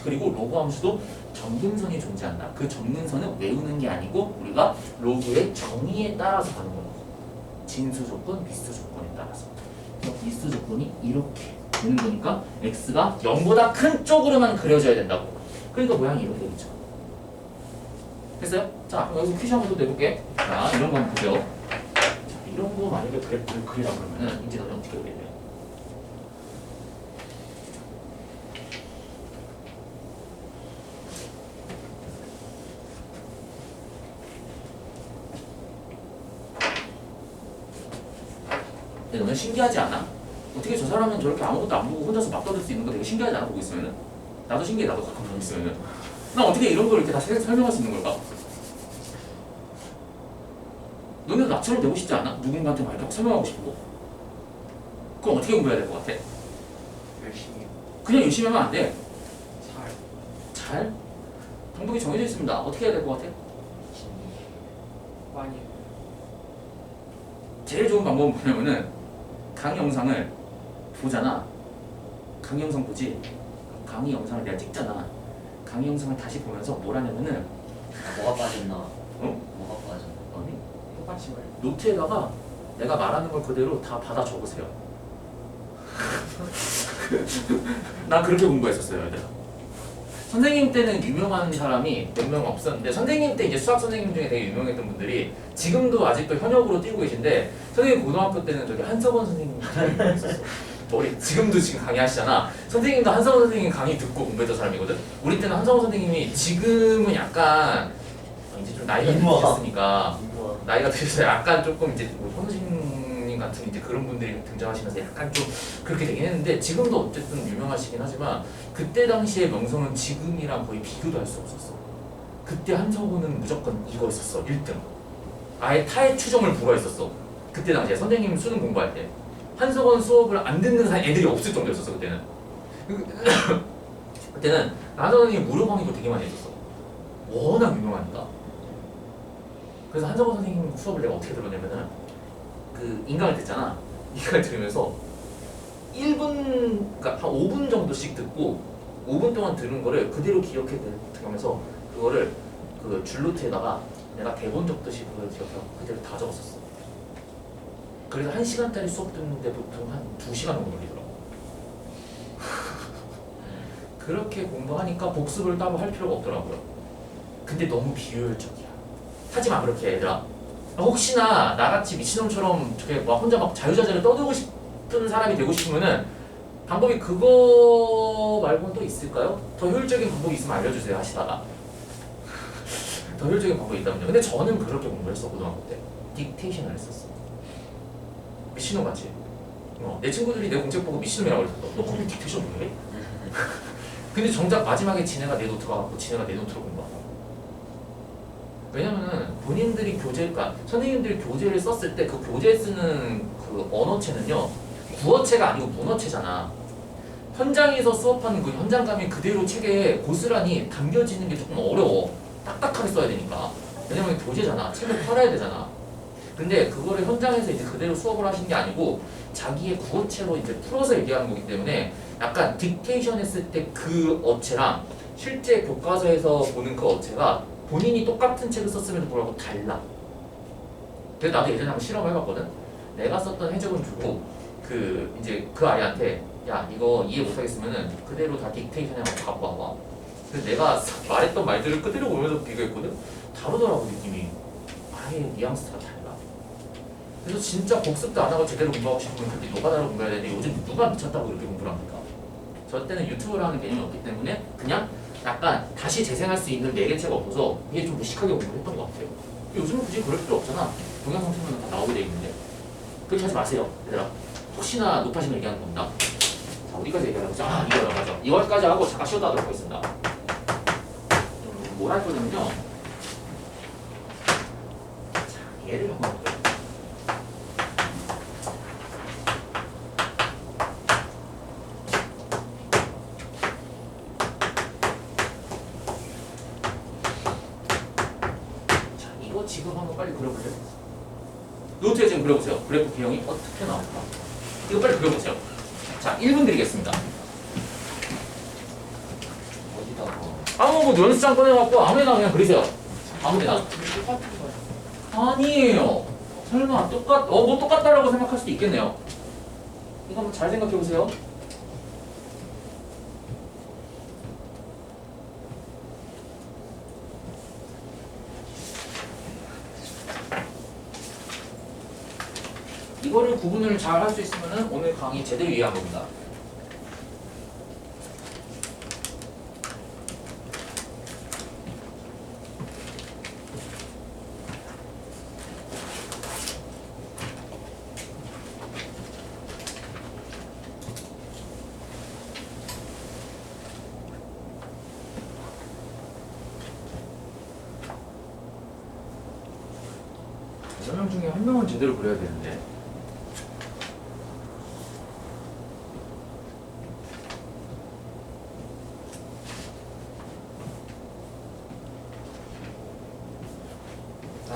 그리고 로그 함수도 점근선이 존재한다. 그 점근선은 외우는 게 아니고 우리가 로그의 정의에 따라서 가는 거예요. 진수 조건, 미수 조건에 따라서. 그래서 미수 조건이 이렇게 되는 거니까 x가 0보다 큰 쪽으로만 그려져야 된다고. 그러니까 모양이 이렇게 되겠죠. 됐어요? 자, 그럼 여기서 퀴즈 한번 더 내볼게. 자, 이런 거 한번 보세요. 자, 이런 거 만약에 그래프를 그리라 그러면은 이제 너는 어떻게 그려야 돼요? 근데 너는 신기하지 않아? 어떻게 저 사람은 저렇게 아무것도 안 보고 혼자서 막 떠들 수 있는 거 되게 신기하지 않아? 보고 있으면은? 나도 신기해. 나도 가끔 보고 있으면은. 나 어떻게 이런 걸 이렇게 다 설명할 수 있는 걸까? 너네도 나처럼 되고 싶지 않아? 누군가한테 막 이렇게 설명하고 싶고. 그럼 어떻게 공부해야 될 것 같아? 열심히 그냥 열심히 하면 안 돼. 잘 잘? 방법이 정해져 있습니다. 어떻게 해야 될 것 같아? 많이 제일 좋은 방법은 뭐냐면은 강의 영상을 보잖아. 강의 영상 보지? 강의 영상을 내가 찍잖아. 강의 영상을 다시 보면서 뭘 하냐면은 뭐가 빠졌나? 어? 뭐가 빠졌나? 아니, 똑같이 말 노트에다가 내가 말하는 걸 그대로 다 받아 적으세요. 난 그렇게 공부했었어요, 얘들아. 선생님 때는 유명한 사람이 몇 명 없었는데 선생님 때 이제 수학 선생님 중에 되게 유명했던 분들이 지금도 아직도 현역으로 뛰고 계신데 선생님 고등학교 때는 저기 한석원 선생님 있었어. 머리 지금도 지금 강의하시잖아. 선생님도 한석원 선생님 강의 듣고 공부했던 사람이거든. 우리 때는 한석원 선생님이 지금은 약간 이제 좀 나이가 드셨으니까 나이가 드셔서 약간 조금 이제 뭐 현우신님 같은 이제 그런 분들이 등장하시면서 약간 좀 그렇게 되긴 했는데 지금도 어쨌든 유명하시긴 하지만 그때 당시의 명성은 지금이랑 거의 비교도 할 수 없었어. 그때 한석호는 무조건 이거 있었어. 1등. 아예 타의 추종을 부과했었어. 그때 당시에 선생님 수능 공부할 때 한석원 수업을 안 듣는 애들이 없을 정도였었어. 그때는. 그때는 한석원 선생님 무료 강의도 되게 많이 해줬어. 워낙 유명하니까. 그래서 한석원 선생님 수업을 내가 어떻게 들었냐면은 그 인강을 듣잖아. 인강을 들으면서 1분, 그러니까 한 5분 정도씩 듣고 5분 동안 들은 거를 그대로 기억해 가면서 그거를 그 줄노트에다가 내가 대본 적듯이 그걸 기억해서 그대로 다 적었었어. 그래서 1시간짜리 수업 듣는데 보통 한 2시간 정도 걸리더라고. 그렇게 공부하니까 복습을 따로 할 필요가 없더라고요. 근데 너무 비효율적이야. 하지마 그렇게 얘들아. 혹시나 나같이 미친놈처럼 저렇게 막 혼자 막 자유자재로 떠들고 싶은 사람이 되고 싶으면은 방법이 그거 말고는 또 있을까요? 더 효율적인 방법이 있으면 알려주세요 하시다가 더 효율적인 방법이 있다면요. 근데 저는 그렇게 공부했어. 고등학교 때 딕테이션을 했었어. 미친놈 같이. 내 친구들이 내 공책 보고 미친놈이라고 그랬어. 너 거기 딕테이션 왜 해? 근데 정작 마지막에 지네가 내 노트가 갖고 지네가 내 노트로 공부하고. 왜냐면은 본인들이 교재가 선생님들이 교재를 썼을 때 그 교재에 쓰는 그 언어체는요 구어체가 아니고 문어체잖아. 현장에서 수업하는 그 현장감이 그대로 책에 고스란히 담겨지는 게 조금 어려워. 딱딱하게 써야 되니까. 왜냐면 교재잖아. 책을 팔아야 되잖아. 근데 그거를 현장에서 이제 그대로 수업을 하시는 게 아니고 자기의 구어체로 이제 풀어서 얘기하는 거기 때문에 약간 딕테이션 했을 때 그 어체랑 실제 교과서에서 보는 그 어체가 본인이 똑같은 책을 썼음에도 불구하고 달라. 그래서 나도 예전에 한번 실험을 해봤거든. 내가 썼던 해적은 주고 그 이제 그 아이한테 야 이거 이해 못하겠으면은 그대로 다 딕테이션에 한번 갖고 와봐. 그래서 내가 말했던 말들을 그대로 보면서 비교했거든. 다르더라고 느낌이. 아예 뉘앙스가 달라. 그래서 진짜 복습도 안 하고 제대로 공부하고 싶으면 그렇게 노가다로 공부해야 되는데 요즘 누가 미쳤다고 이렇게 공부를 합니까? 저 때는 유튜브라는 개념이 없기 때문에 그냥 약간 다시 재생할 수 있는 매개체가 없어서 이게 좀 무식하게 공부했던 것 같아요. 요즘은 굳이 그럴 필요 없잖아. 동영상 틀면 다 나오게 돼 있는데. 그렇게 하지 마세요, 얘들아. 혹시나 높아지면 얘기하는 겁니다. 자, 어디까지 얘기하려고 하죠? 아, 이거요, 맞아. 이거까지 하고 잠깐 쉬었다 하도록 하겠습니다. 뭘 할 거냐면요. 자, 얘를 한번 볼게요. 지금 한번 빨리 그려보세요. 노트에 지금 그려보세요. 그래프 개형이 어떻게 나올까? 이거 빨리 그려보세요. 자, 1분 드리겠습니다. 어디다? 아무 뭐 연습장 꺼내갖고 아무데나 그냥 그리세요. 아무데나. 똑같은 거예요. 아니에요. 설마 뭐 똑같다라고 생각할 수도 있겠네요. 이거 한번 잘 생각해 보세요. 이거를 구분을 잘 할 수 있으면 오늘 강의 제대로 이해한 겁니다. 여섯 명 중에 한 명은 제대로 그려야 되는데.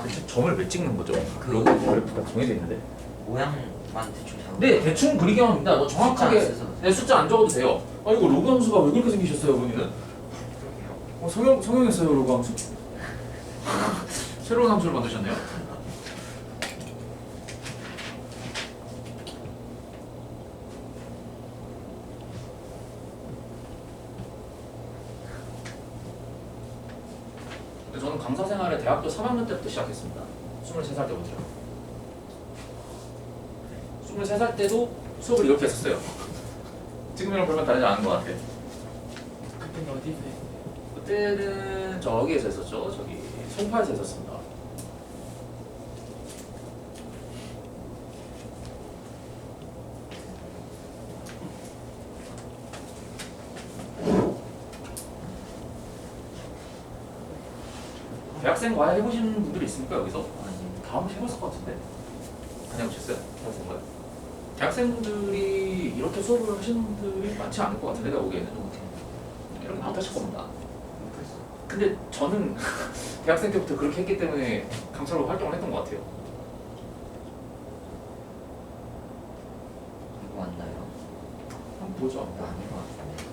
대체 점을 왜 찍는 거죠? 로고 그래프가 정해져 있는데. 모양만 대충 잡아. 네, 대충 그리기만 합니다. 뭐 정확하게 숫자 안 써서. 네, 숫자 안 적어도 돼요. 아 이거 로그 함수가 왜 그렇게 생기셨어요, 본인은? 성형했어요, 로그 함수? 새로운 함수를 만드셨네요. 근데 저는 강사 생활을 대학교 3학년 때부터 시작했습니다. 23살 때부터요. 23살 때도 수업을 이렇게 했었어요. 지금이랑 별반 다르지 않은 것 같아요. 그때는 어디서 했어요? 그때는 저기에서 했었죠. 저기 송파에서 했었습니다. 대학생 과외 해보신 분들이 있습니까 여기서? 다 한번 해봤을 것 같은데. 안 해보셨어요? 대학생 과외? 대학생분들이 이렇게 수업을 하시는 분들이 많지 않을 것 같은데 내가 보기에는 이렇게 못하실 겁니다. 근데 저는 대학생 때부터 그렇게 했기 때문에 강사로 활동을 했던 것 같아요. 이거 맞나요? 한번 보죠. 이거 아닌 것 같은데.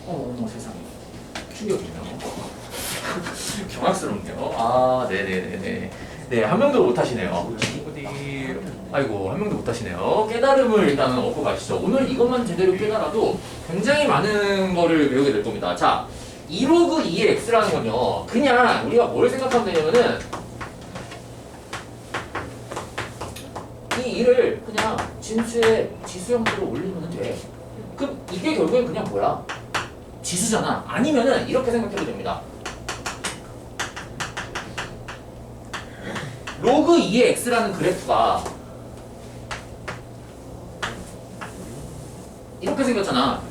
어머 세상에 충격이네요. 경악스럽네요. 아 네네네네. 네, 한 명도 못 하시네요. 어디? 아이고 한 명도 못 하시네요. 깨달음을 일단은 얻고 가시죠. 오늘 이것만 제대로 깨달아도 굉장히 많은 거를 배우게 될 겁니다. 자, 2로그 2의 x라는 건요. 그냥 우리가 뭘 생각하면 되냐면은 이 2를 그냥 진수의 지수 형태로 올리면 돼. 그럼 이게 결국엔 그냥 뭐야? 지수잖아. 아니면은 이렇게 생각해도 됩니다. 로그 2의 x라는 그래프가 이렇게 생겼잖아.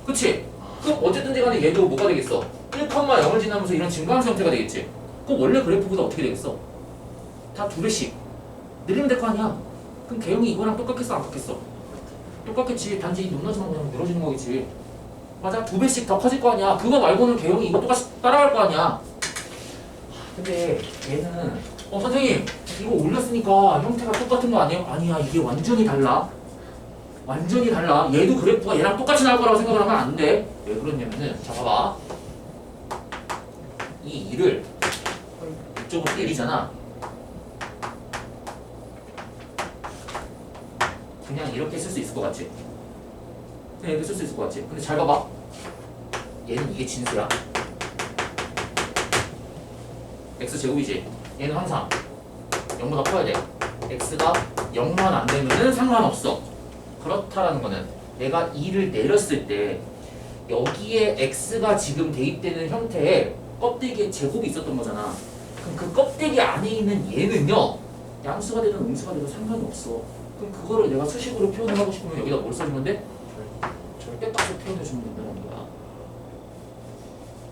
그치? 그럼 어쨌든지 간에 얘도 뭐가 되겠어? 1,0을 지나면서 이런 증가함수 형태가 되겠지. 그럼 원래 그래프보다 어떻게 되겠어? 다 두 배씩 늘리면 될 거 아니야. 그럼 개형이 이거랑 똑같겠어 안 똑같겠어? 똑같겠지. 단지 높낮이만 그냥 늘어지는 거겠지. 맞아? 두 배씩 더 커질 거 아니야. 그거 말고는 개형이 이거 똑같이 따라갈 거 아니야. 근데 얘는 선생님 이거 올렸으니까 형태가 똑같은 거 아니에요? 아니야, 이게 완전히 달라. 완전히 달라. 얘도 그래프가 얘랑 똑같이 나올 거라고 생각을 하면 안 돼. 왜 그러냐면은 자 봐봐. 이 2를 이쪽으로 때리잖아. 그냥 이렇게 쓸 수 있을 것 같지? 그냥 이렇게 쓸 수 있을 것 같지? 근데 잘 봐봐. 얘는 이게 진수야. x제곱이지. 얘는 항상 0보다 커야 돼. x가 0만 안 되면은 상관없어. 그렇다라는 거는 내가 2를 내렸을 때 여기에 x가 지금 대입되는 형태의 껍데기에 제곱이 있었던 거잖아. 그럼 그 껍데기 안에 있는 얘는요, 양수가 되든 음수가 되든 상관이 없어. 그럼 그거를 내가 수식으로 표현을 하고 싶으면 여기다 뭘 써주면 돼? 절대값을 표현해주면 된다는 거야.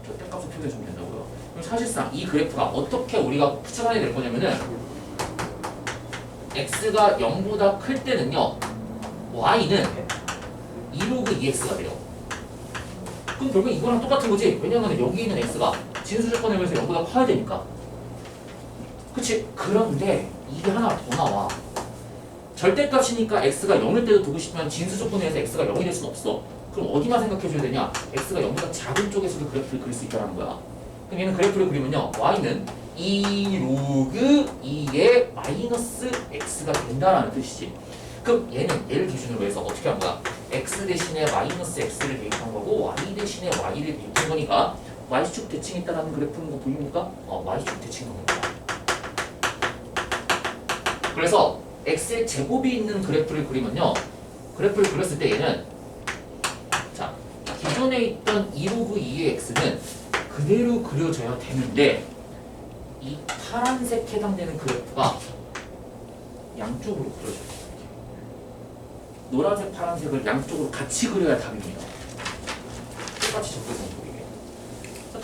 절대값을 표현해주면 된다고요. 그럼 사실상 이 그래프가 어떻게 우리가 추측하게 될 거냐면은 x가 0보다 클 때는요, y는 2로그 2x가 돼요. 그럼 결국 이거랑 똑같은 거지. 왜냐면 여기 있는 x가 진수 조건에 의해서 0보다 커야 되니까. 그치? 그런데 이게 하나 더 나와. 절대값이니까 x가 0일 때도 두고 싶으면 진수 조건에 의해서 x가 0이 될 수는 없어. 그럼 어디만 생각해줘야 되냐? x가 0보다 작은 쪽에서도 그래프를 그릴 수 있다는 거야. 그럼 얘는 그래프를 그리면요, y는 2 로그 2의 마이너스 x가 된다라는 뜻이지. 그럼 얘는 얘를 기준으로 해서 어떻게 한 거야? x 대신에 마이너스 x를 대입한 거고 y 대신에 y를 대입한 거니까 y축 대칭에 따라는 그래프는 거 보입니까? y축 대칭 겁니다. 그래서 x의 제곱이 있는 그래프를 그리면요, 그래프를 그렸을 때 얘는 자, 기존에 있던 2 로그 2의 x는 그대로 그려져야 되는데 이 파란색 해당되는 그래프가 양쪽으로 그려져요. 노란색, 파란색을 양쪽으로 같이 그려야 답입니다. 똑같이 적혀서 보이게.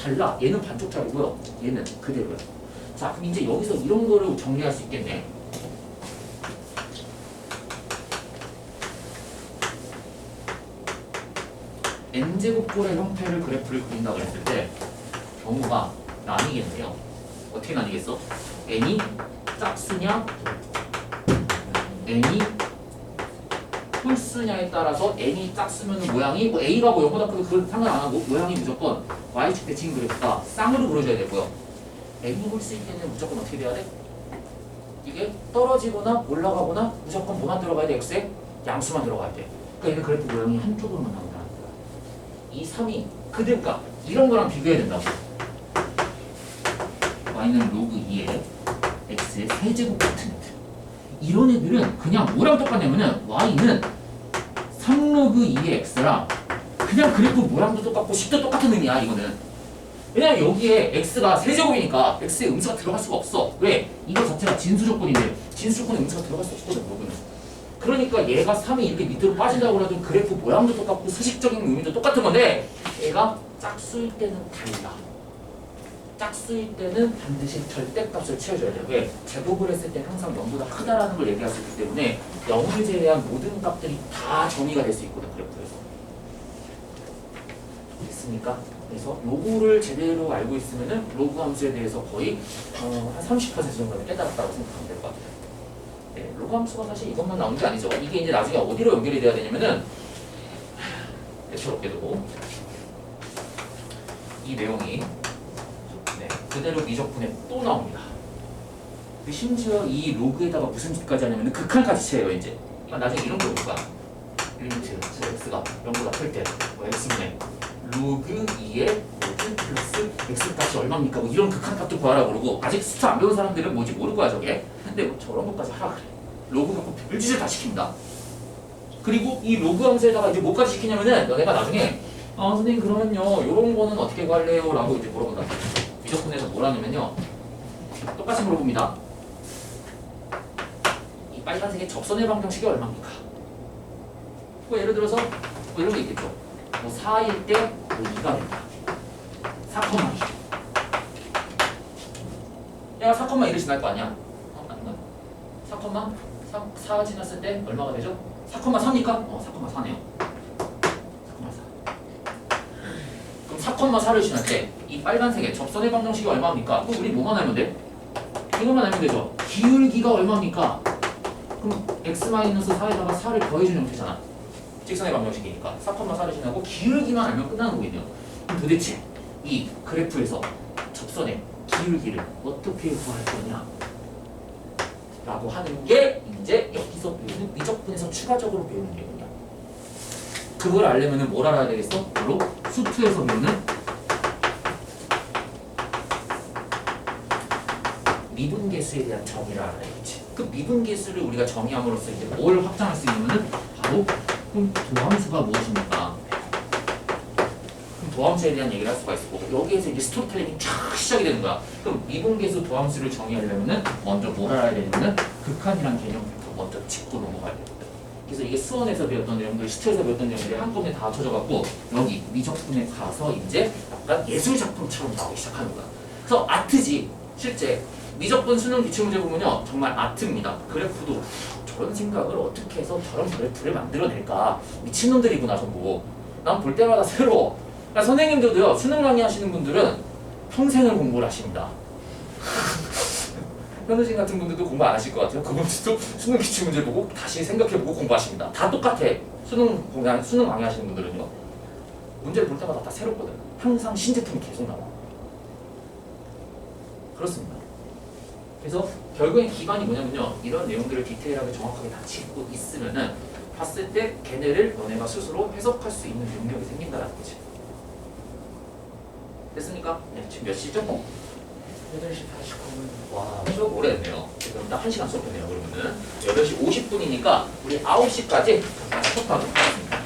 달라. 얘는 반쪽짜리고요. 얘는 그대로요. 자, 그럼 이제 여기서 이런 거를 정리할 수 있겠네. n제곱꼴의 형태를 그래프를 그린다고 했을 때 경우가 나뉘겠네요. 어떻게 나뉘겠어? n이 짝수냐 n이 홀수냐에 따라서 n이 짝수면 모양이 뭐 a가 뭐 0보다 크고 그건 상관 안 하고 모양이 무조건 y축 대칭 그래프가 쌍으로 그려져야 되고요. n이 홀수일 때는 무조건 어떻게 돼야 돼? 이게 떨어지거나 올라가거나 무조건 뭐만 들어가야 돼? x에 양수만 들어가야 돼. 그러니까 얘는 그래프 모양이 한쪽으로만 나온다는 거야. 이 3이 그대니까 이런 거랑 비교해야 된다고. y는 로그 2의 x의 세제곱 같은 애들. 이런 애들은 그냥 뭐랑 똑같냐면은 y는 3로그 2의 x랑 그냥 그래프 모양도 똑같고 식도 똑같은 의미야 이거는. 왜냐면 여기에 x가 세제곱이니까 x에 음수가 들어갈 수가 없어. 왜? 이거 자체가 진수 조건인데 진수 조건에 음수가 들어갈 수 없거든 여기는. 그러니까 얘가 3이 이렇게 밑으로 빠진다고 해도 그래프 모양도 똑같고 수식적인 의미도 똑같은 건데 얘가 짝수일 때는 달라. 짝수일 때는 반드시 절대값을 채워줘야 돼요. 왜? 제곱을 했을 때 항상 0보다 크다라는 걸 얘기할 수 있기 때문에 0을 제외한 모든 값들이 다 정의가 될 수 있거든 그래프에서. 됐습니까? 그래서 로그를 제대로 알고 있으면은 로그 함수에 대해서 거의 한 30% 정도는 깨달았다고 생각하면 될 것 같아요. 네, 로그 함수가 사실 이것만 나오는 게 아니죠. 이게 이제 나중에 어디로 연결이 돼야 되냐면은 대체롭게도 이 내용이 그대로 미적분에 또 나옵니다. 심지어 이 로그에다가 무슨 짓까지 하냐면 극한까지 채요 이제. 그러니까 나중에 이런 거 볼까? 리미트 x가 0보다 클 때 x분의 로그 2의 로그 플러스 x값이 얼마입니까? 뭐 이런 극한값도 구하라 그러고 아직 숫자 안 배운 사람들은 뭔지 모를 거야 저게. 근데 뭐 저런 것까지 하라 그래. 로그 갖고 별짓을 다 시킵니다. 그리고 이 로그 함수에다가 이제 뭐까지 시키냐면은 너네가 나중에 선생님 그러면요 요런 거는 어떻게 구할래요? 라고 이제 물어본다. 미적분에서 뭐라냐면요 똑같이 물어봅니다. 이 빨간색의 접선의 방정식이 얼마입니까? 뭐 예를 들어서 뭐 이런 거 있겠죠. 뭐 4일 때 뭐 2가 된다. 4,2. 야 4,1이 지날 거 아니야? 아닌가? 4 지났을 때 얼마가 되죠? 4,3입니까? 4,4네요. 4,4를 지날 때 이 빨간색의 접선의 방정식이 얼마입니까? 그럼 우리 뭐만 알면 돼? 이것만 알면 되죠. 기울기가 얼마입니까? 그럼 x-4에다가 4를 더해주는 형태잖아. 직선의 방정식이니까 4,4를 지나고 기울기만 알면 끝나는 거거든요. 그럼 도대체 이 그래프에서 접선의 기울기를 어떻게 구할 거냐? 라고 하는 게 이제 여기서 배우는 미적분에서 추가적으로 배우는 내용이야. 그걸 알려면 뭘 알아야 되겠어? 바로 수투에서 배우는 미분계수에 대한 정의를 알아야겠지. 그 미분계수를 우리가 정의함으로써 이제 뭘 확장할 수 있냐면은 바로 그럼 도함수가 무엇입니까? 그럼 도함수에 대한 얘기를 할 수가 있고 여기에서 이제 스토리텔링이 쫙 시작이 되는 거야. 그럼 미분계수 도함수를 정의하려면은 먼저 뭘 알아야 되냐면은 극한이라는 개념부터 먼저 짚고 넘어가야 되거든. 그래서 이게 수원에서 배웠던 내용들, 시트에서 배웠던 내용들이 한꺼번에 다 합쳐져갖고 여기 미적분에 가서 이제 약간 예술 작품처럼 나오기 시작하는 거야. 그래서 아트지 실제. 미적분 수능 기출문제 보면요 정말 아트입니다. 그래프도 저런 생각을 어떻게 해서 저런 그래프를 만들어낼까. 미친놈들이구나 전부. 난 볼 때마다 새로워. 그러니까 선생님들도요 수능 강의 하시는 분들은 평생을 공부를 하십니다. 현우진 같은 분들도 공부 안 하실 것 같아요. 그분들도 수능 기출문제 보고 다시 생각해보고 공부하십니다. 다 똑같아. 수능 강의하시는 분들은요. 문제를 볼 때마다 다 새롭거든. 항상 신제품이 계속 나와. 그렇습니다. 그래서 결국엔 기반이 뭐냐면요. 이런 내용들을 디테일하게 정확하게 다 짚고 있으면은 봤을 때 걔네를 너네가 스스로 해석할 수 있는 능력이 생긴다는 거지. 됐습니까? 네, 지금 몇 시죠? 8시 49분. 와, 수업 오래 했네요. 지금 딱 1시간 수업했네요. 그러면은 8시 50분이니까 우리 9시까지 수업하도록 하겠습니다.